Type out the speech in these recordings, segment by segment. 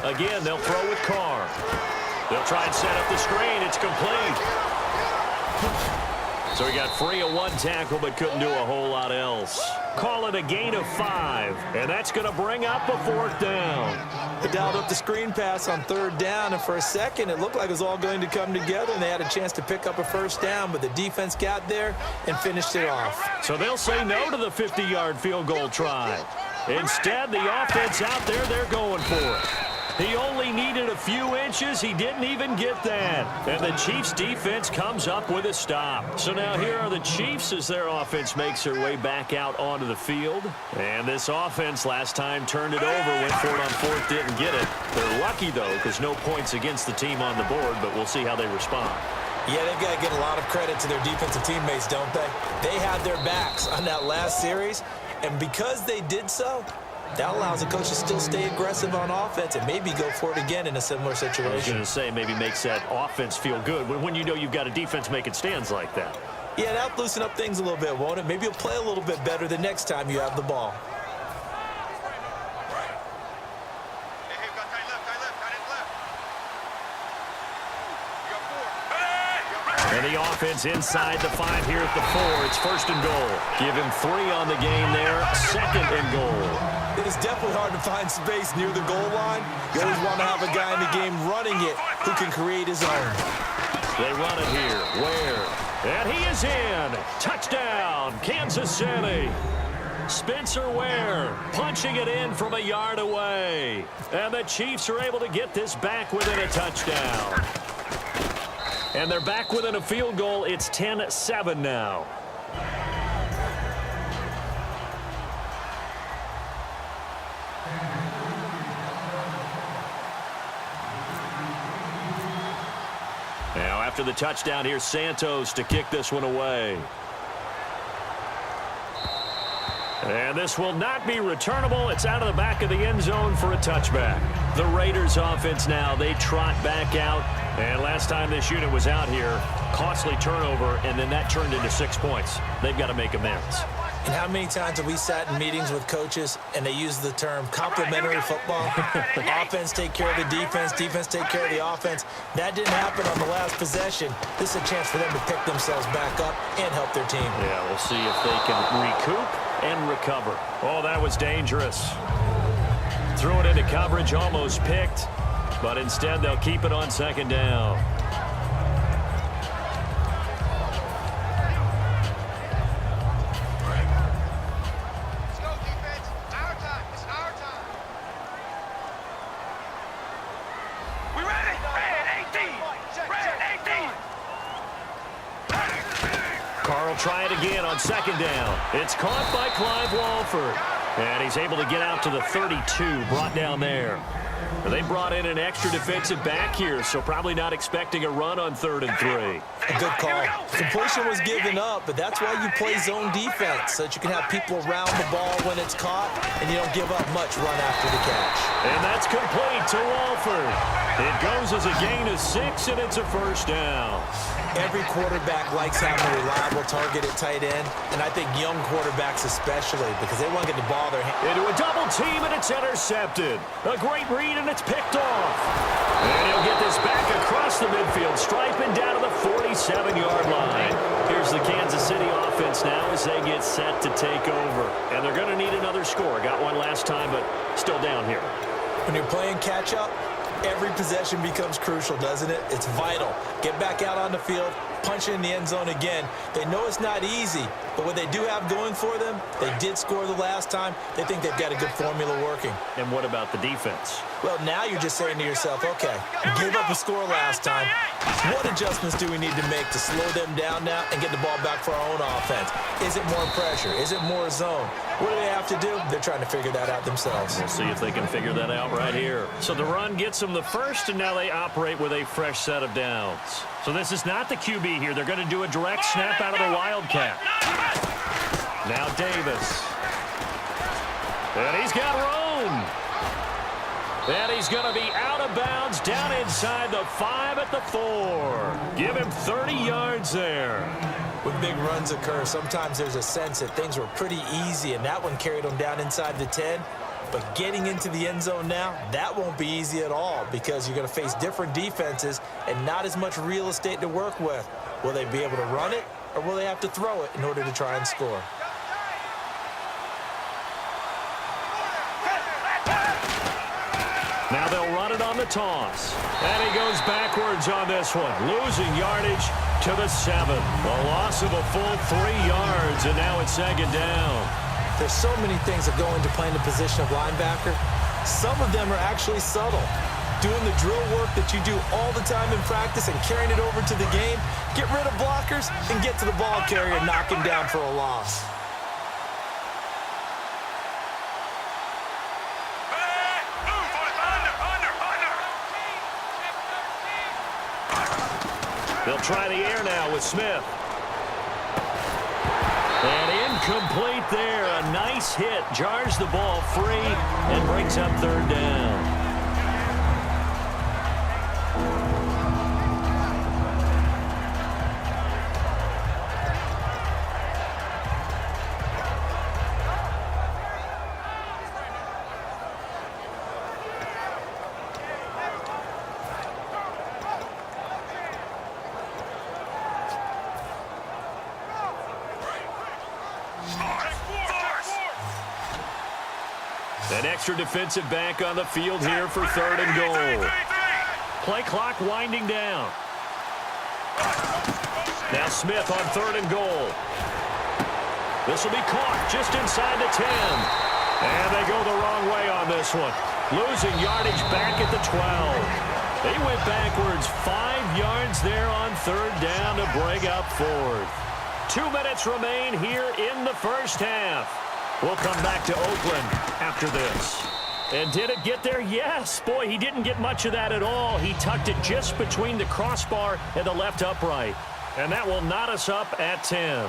Again, they'll throw with Carr. They'll try and set up the screen. It's complete. So he got free of one tackle but couldn't do a whole lot else. Call it a gain of 5, and that's going to bring up a 4th down. They dialed up the screen pass on 3rd down, and for a second it looked like it was all going to come together, and they had a chance to pick up a 1st down, but the defense got there and finished it off. So they'll say no to the 50-yard field goal try. Instead, the offense out there, they're going for it. He only needed a few inches. He didn't even get that. And the Chiefs' defense comes up with a stop. So now here are the Chiefs as their offense makes their way back out onto the field. And this offense last time turned it over, went for it on 4th, didn't get it. They're lucky, though, because no points against the team on the board, but we'll see how they respond. Yeah, they've got to give a lot of credit to their defensive teammates, don't they? They had their backs on that last series, and because they did so, that allows the coach to still stay aggressive on offense and maybe go for it again in a similar situation. I was going to say maybe makes that offense feel good when you know you've got a defense making stands like that. Yeah, that'll loosen up things a little bit, won't it? Maybe you'll play a little bit better the next time you have the ball. And the offense inside the 5 here at the 4. It's 1st and goal. Give him 3 on the game there. 2nd and goal. It is definitely hard to find space near the goal line. You always want to have a guy in the game running it who can create his own. They run it here. Ware. And he is in. Touchdown, Kansas City. Spencer Ware punching it in from a yard away. And the Chiefs are able to get this back within a touchdown. And they're back within a field goal. It's 10-7 now. Now after the touchdown, here's Santos to kick this one away. And this will not be returnable. It's out of the back of the end zone for a touchback. The Raiders offense now, they trot back out. And last time this unit was out here, costly turnover, and then that turned into 6 points. They've got to make amends. And how many times have we sat in meetings with coaches and they use the term complementary football? Offense take care of the defense, defense take care of the offense. That didn't happen on the last possession. This is a chance for them to pick themselves back up and help their team. Yeah, we'll see if they can recoup and recover. Oh, that was dangerous. Threw it into coverage, almost picked, but instead they'll keep it on 2nd down. Try it again on 2nd down. It's caught by Clive Walford. And he's able to get out to the 32, brought down there. They brought in an extra defensive back here, so probably not expecting a run on 3rd and 3. A good call. Completion was given up, but that's why you play zone defense, so that you can have people around the ball when it's caught, and you don't give up much run after the catch. And that's complete to Walford. It goes as a gain of 6, and it's a 1st down. Every quarterback likes having a reliable target at tight end, and I think young quarterbacks especially, because they want to get the ball in their hand. Into a double team, and it's intercepted. A great read, and it's picked off. And he'll get this back across the midfield stripe and down to the 47-yard line. Here's the Kansas City offense now as they get set to take over. And they're going to need another score. Got one last time, but still down here. When you're playing catch-up, every possession becomes crucial, doesn't it? It's vital. Get back out on the field, punch it in the end zone again. They know it's not easy, but what they do have going for them, they did score the last time. They think they've got a good formula working. And what about the defense? Well, now you're just saying to yourself, okay, gave up a score last time. What adjustments do we need to make to slow them down now and get the ball back for our own offense? Is it more pressure? Is it more zone? What do they have to do? They're trying to figure that out themselves. We'll see if they can figure that out right here. So the run gets them the first, and now they operate with a fresh set of downs. So this is not the QB here. They're going to do a direct snap out of the Wildcat. Now Davis. And he's got room. And he's going to be out of bounds down inside the 5 at the 4. Give him 30 yards there. When big runs occur, sometimes there's a sense that things were pretty easy, and that one carried him down inside the 10. But getting into the end zone now, that won't be easy at all because you're going to face different defenses and not as much real estate to work with. Will they be able to run it, or will they have to throw it in order to try and score? Now they'll run it on the toss. And he goes backwards on this one, losing yardage to the 7. A loss of a full 3 yards, and now it's second down. There's so many things that go into playing the position of linebacker. Some of them are actually subtle. Doing the drill work that you do all the time in practice and carrying it over to the game. Get rid of blockers and get to the ball carrier and knock him down for a loss. They'll try the air now with Smith. And incomplete there. A nice hit. Jars the ball free and brings up third down. An extra defensive back on the field here for third and goal. Play clock winding down. Now Smith on third and goal. This will be caught just inside the 10. And they go the wrong way on this one. Losing yardage back at the 12. They went backwards 5 yards there on third down to bring up fourth. 2 minutes remain here in the first half. We'll come back to Oakland after this. And did it get there? Yes. Boy, he didn't get much of that at all. He tucked it just between the crossbar and the left upright. And that will knot us up at 10.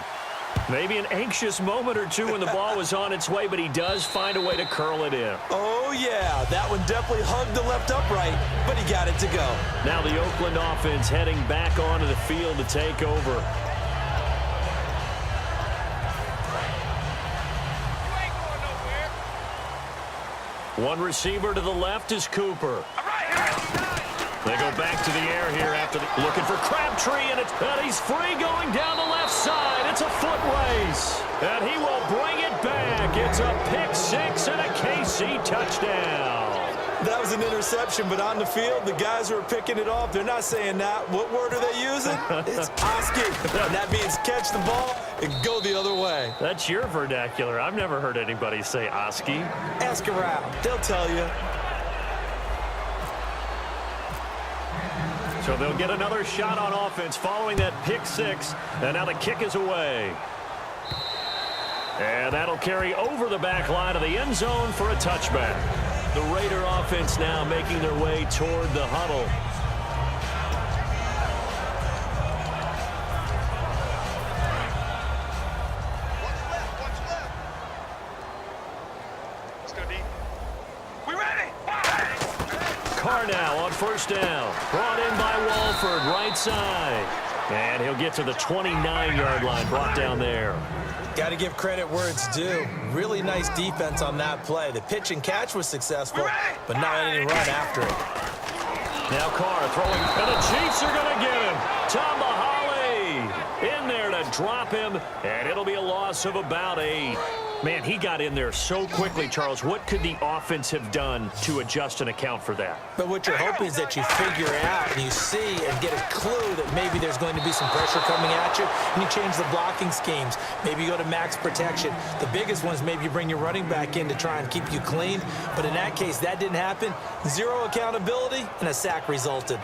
Maybe an anxious moment or two when the ball was on its way, but he does find a way to curl it in. Oh, yeah. That one definitely hugged the left upright, but he got it to go. Now the Oakland offense heading back onto the field to take over. One receiver to the left is Cooper. They go back to the air here after looking for Crabtree, and he's free going down the left side. It's a foot race, and he will bring it back. It's a pick six and a KC touchdown. That was an interception, but on the field, the guys who are picking it off, they're not saying that. What word are they using? It's Oski. And that means catch the ball and go the other way. That's your vernacular. I've never heard anybody say Oski. Ask around. They'll tell you. So they'll get another shot on offense following that pick six, and now the kick is away. And that'll carry over the back line of the end zone for a touchback. The Raider offense now making their way toward the huddle. Let's go deep. We ready? Carr now on first down. Brought in by Walford, right side. And he'll get to the 29-yard line, brought down there. Got to give credit where it's due. Really nice defense on that play. The pitch and catch was successful, but not any run after it. Now Carr throwing, and the Chiefs are going to get him. Tomahali in there to drop him, and it'll be a loss of about 8. Man, he got in there so quickly, Charles. What could the offense have done to adjust and account for that? But what you're hoping is that you figure out and you see and get a clue that maybe there's going to be some pressure coming at you, and you change the blocking schemes. Maybe you go to max protection. The biggest one is maybe you bring your running back in to try and keep you clean. But in that case, that didn't happen. 0 accountability, and a sack resulted.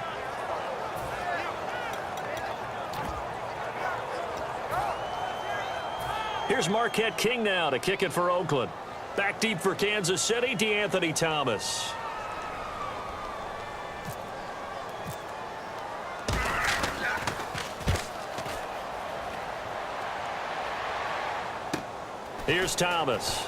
Here's Marquette King now to kick it for Oakland. Back deep for Kansas City, DeAnthony Thomas. Here's Thomas.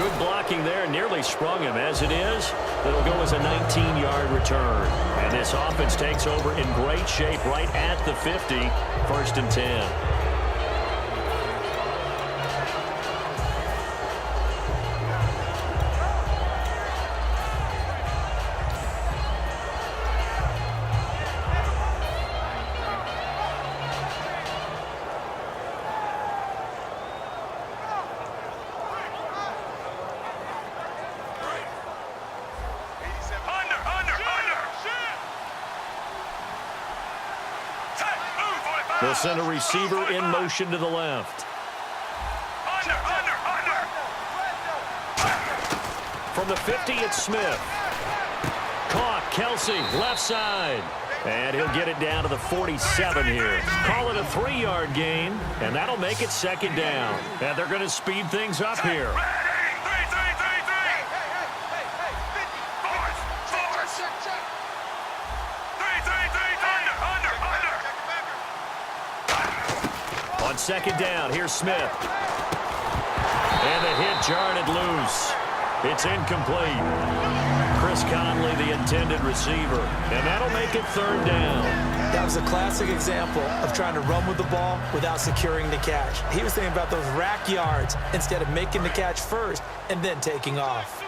Good blocking there, nearly sprung him. As it is, it'll go as a 19-yard return. And this offense takes over in great shape right at the 50, 1st and 10. They'll send a receiver in motion to the left. From the 50, it's Smith. Caught, Kelsey, left side. And he'll get it down to the 47 here. Call it a 3-yard gain, and that'll make it 2nd down. And they're going to speed things up here. On 2nd down, here's Smith. And the hit jarred it loose. It's incomplete. Chris Conley, the intended receiver. And that'll make it 3rd down. That was a classic example of trying to run with the ball without securing the catch. He was thinking about those rack yards instead of making the catch first and then taking off.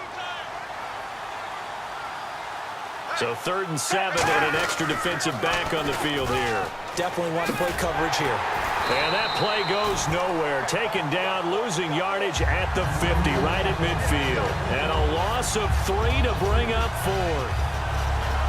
So 3rd and 7 and an extra defensive back on the field here. Definitely want to play coverage here. And that play goes nowhere. Taken down, losing yardage at the 50, right at midfield. And a loss of 3 to bring up 4th.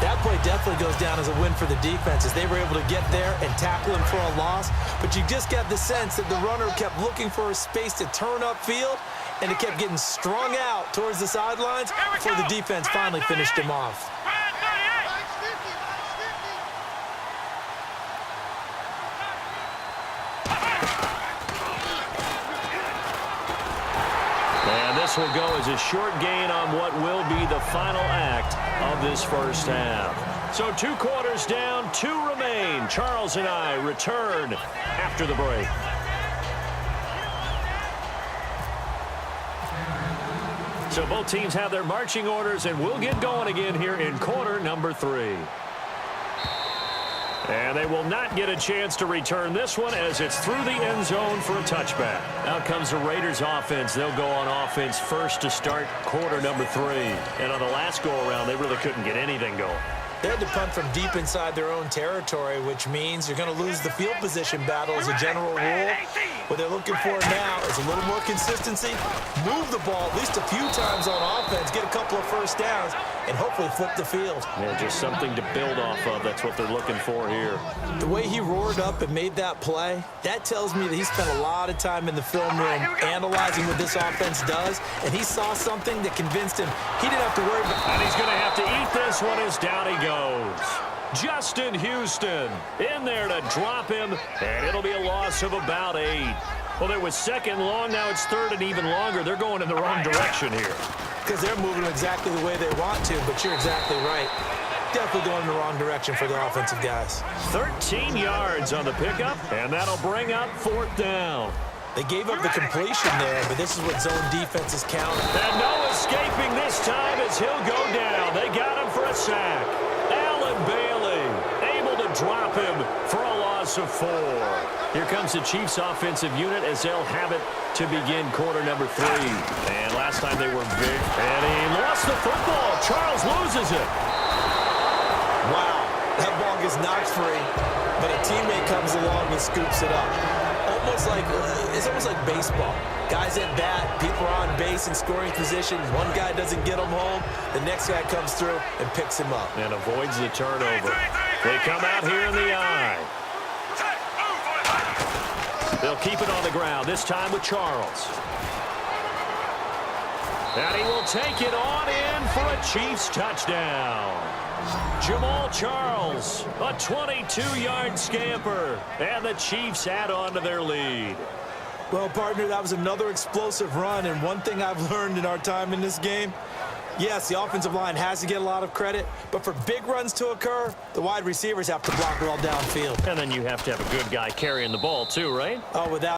That play definitely goes down as a win for the defense as they were able to get there and tackle him for a loss. But you just got the sense that the runner kept looking for a space to turn upfield, and it kept getting strung out towards the sidelines before the defense finally finished him off. This will go as a short gain on what will be the final act of this 1st half. So 2 quarters down, 2 remain. Charles and I return after the break. So both teams have their marching orders, and we'll get going again here in quarter number 3. And they will not get a chance to return this one as it's through the end zone for a touchback. Out comes the Raiders offense. They'll go on offense first to start quarter number 3. And on the last go-around, they really couldn't get anything going. They had to punt from deep inside their own territory, which means you're going to lose the field position battle as a general rule. What they're looking for now is a little more consistency, move the ball at least a few times on offense, get a couple of 1st downs, and hopefully flip the field. Yeah, just something to build off of. That's what they're looking for here. The way he roared up and made that play, that tells me that he spent a lot of time in the film room analyzing what this offense does, and he saw something that convinced him he didn't have to worry about. And he's going to have to eat this one as down he goes. Justin Houston in there to drop him, and it'll be a loss of about 8. Well, it was 2nd long, now it's 3rd and even longer. They're going in the wrong direction here. Because they're moving exactly the way they want to, but you're exactly right. Definitely going in the wrong direction for the offensive guys. 13 yards on the pickup, and that'll bring up 4th down. They gave up the completion there, but this is what zone defense is counting. And no escaping this time as he'll go down. They got him for a sack. Allen Bailey able to drop him for a loss of 4. Here comes the Chiefs offensive unit as they'll have it to begin quarter number 3. And last time they were big. And he lost the football. Charles loses it. Wow, that ball gets knocked free, but a teammate comes along and scoops it up. It's almost like baseball. Guys at bat, people are on base in scoring position. One guy doesn't get him home. The next guy comes through and picks him up. And avoids the turnover. They come out here in the eye. They'll keep it on the ground, this time with Charles. And he will take it on in for a Chiefs touchdown. Jamal Charles, a 22-yard scamper, and the Chiefs add on to their lead. Well, partner, that was another explosive run, and one thing I've learned in our time in this game, yes, the offensive line has to get a lot of credit, but for big runs to occur, the wide receivers have to block well downfield. And then you have to have a good guy carrying the ball too, right? Oh, without